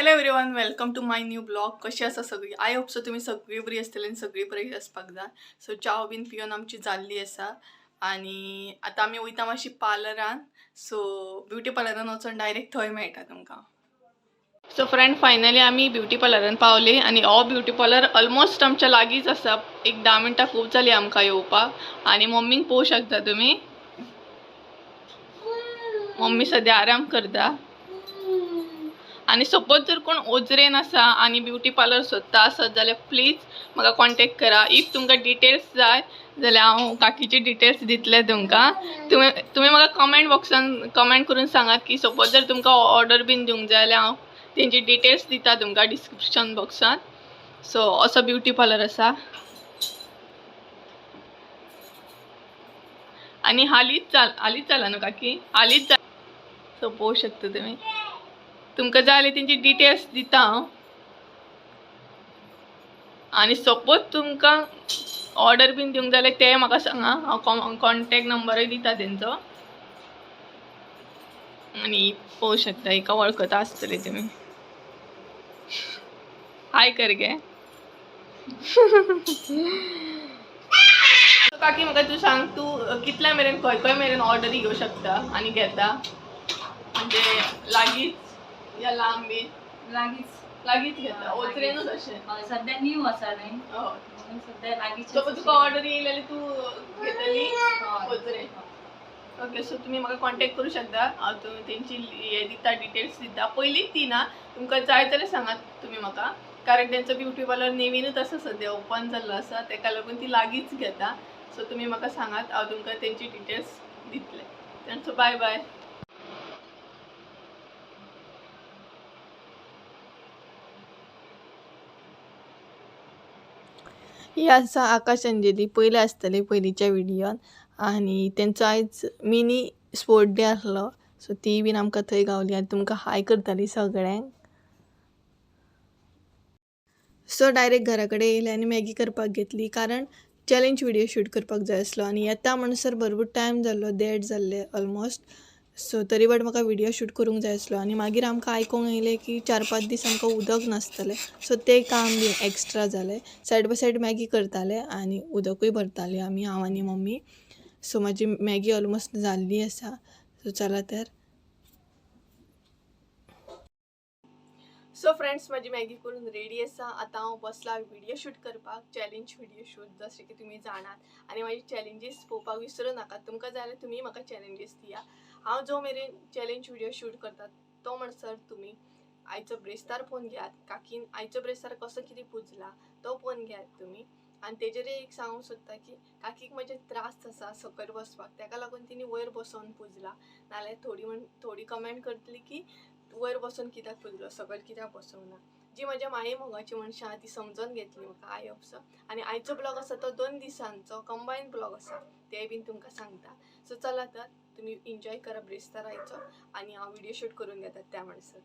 Hello everyone, welcome to my new blog. कशी आसा सगळी? आय होप सो तुम्ही सगळी बरी असतली आणि सगळी बरी आसपाक जाय. सो च्या बीन पिवन आमची जाल्ली आसा आणि आता आमी वयता मातशी पार्लरान. सो ब्युटी पार्लरान वचून डायरेक्ट थंय मेळटा तुमकां. सो फ्रेंड, फायनली आमी ब्युटी पार्लरान पावली आणि हो ब्युटी पार्लर ऑलमोस्ट आमच्या लागींच आसा. एक 10 मिनटां खूब जाली आमकां येवपाक आणि मम्मीक पळोवंक शकता तुम्ही. मम्मी सध्या आराम करता. आणि सपोज जर कोण ओजरेन आसा आणि ब्युटी पार्लर सोदता आसत जाल्यार प्लीज म्हाका कॉन्टॅक्ट करा. इफ तुमकां डिटेल्स जाय जाल्यार हांव काकीचे डिटेल्स दितले तुमकां. तुम्ही म्हाका कमेंट बॉक्सान कमेंट करून सांगात की सपोज जर तुमकां ऑर्डर बीन दिवंक जाय जाल्यार हांव तेंची डिटेल्स दिता तुमकां डिस्क्रिप्शन बॉक्सान. सो असो ब्युटी पार्लर आसा आणि हालींच जाला न्हू काकी, हालींच जाला. सो पळोवंक शकता तुम्ही. तुमकां जाय जाल्यार तेंची डिटेल्स दिता हांव. आणि सपोज तुमकां ऑर्डर बीन दिवंक जाय जाल्यार ते म्हाका सांगा. हांव कॉन्टॅक्ट नंबरूय दिता तेंचो. आणि पळोवंक शकता एका वळखता आसतले तुमी. हाय कर गे. काकी म्हाका तू सांग, तू कितल्या मेरेन खंय मेरेन ऑर्डरी घेवं शकता आणि घेता? म्हणजे लागींच या लांब बीन? लागींच घेता. ओचरेनूच अशें सध्या न्यू आसा न्ही, म्हणून सध्या लागींच. सपोज तुका ऑर्डर येयली जाल्यार तू घेतली ओचरे. ओके, सो तुम्ही म्हाका कॉन्टॅक्ट करूं शकता. हांव तेंची हे दिता, डिटेल्स दिता. पयलींच दिना, तुमकां जाय जाल्यार सांगात तुमी म्हाका. कारण तेंचो ब्युटी पार्लर नेवीनूच आसा, सद्या ओपन जाल्लो आसा, तेका लागून ती लागींच घेता. सो तुमी म्हाका सांगात, हांव तुमकां तेंची डिटेल्स दितले. तेंचो बाय बाय. ही आसा आकाश अंजली. पयलीं आसतली पयलींच्या व्हिडियोन. आणि तेंचो आयज मिनी स्पोर्ट डे आसलो. सो ती बीन आमकां थंय गावली आनी तुमकां हाय करताली सगळ्यांक. सो डायरेक्ट घरा कडेन येयले आनी मॅगी करपाक घेतली. कारण चॅलेंज व्हिडिओ शूट करपाक जाय आसलो आनी येता म्हणसर भरपूर टायम जाल्लो, देड जाल्ले ऑलमोस्ट. सो तरी बट म्हाका व्हिडिओ शूट करूंक जाय आसलो. आनी मागीर आमकां आयकूंक येयलें की 4-5 दीस आमकां उदक नासतलें. सो तें काम बी एक्स्ट्रा जालें. सायड बाय सायड मॅगी करताले आनी उदकूय भरताली आमी, हांव आनी मम्मी. सो म्हाजी मॅगी ऑलमोस्ट जाल्ली आसा. सो चला तर. सो फ्रेंड्स, माझी मॅगी करून रेडी आसा. आता हांव बसला व्हिडिओ शूट करपाक, चॅलेंज व्हिडिओ शूट, जशें की तुमी जाणात. आनी माझी चॅलेंजीस पळोवपाक विसरूं नाका. तुमकां जाय जाल्यार तुमी म्हाका चॅलेंजीस दिया. हांव जो मेरेन चॅलेंज व्हिडिओ शूट करतात तो म्हणसर तुमी आयचो ब्रेस्तार पळोवन घेयात. काकीन आयचो ब्रेस्तार कसो कितें पुजला तो पळोवन घेयात तुमी. आनी तेजेर एक सांगूंक सोदता की काकीक म्हजे त्रास आसा सकयल बसपाक, तेका लागून तिणी वयर बसोवन पुजला. नाल्यार थोडी कमेंट करतली की वयर बसून कित्याक पुजलो, सकयल कित्याक बसोवना. जी म्हज्या माये मोगाची मनशां ती समजून घेतली म्हाका, आय होप सो. आनी आयचो ब्लॉग आसा तो 2 दिसांचो कंबायन ब्लॉग आसा, ते बीन तुमकां सांगता. सो चला तर, तुमी एन्जॉय करा ब्रेस्तार आयचो आनी हांव व्हिडिओ शूट करून घेतात त्या म्हणसर.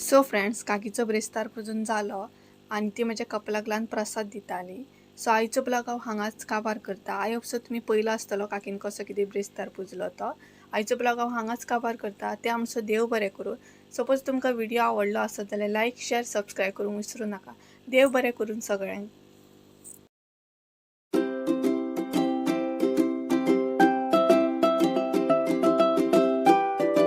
सो फ्रेंड्स, काकीचं ब्रेस्तार पुजून जालो आणि ती माझ्या कपलाक लावन प्रसाद दिताली. सो आईचो ब्लॉग हांव हांगाच काबार करता. आय होप सो तुम्ही पयलो आसतलो काकीन कसो कितें ब्रेस्तार पुजलो तो. आईचो ब्लॉग हांव हांगाच काबार करता. ते आमचो देव बरें करूं. सपोज तुमकां व्हिडिओ आवडलो आसत जाल्यार लायक शेअर सबस्क्राईब करूंक विसरूं नाका. देव बरें करून सगळ्यांक.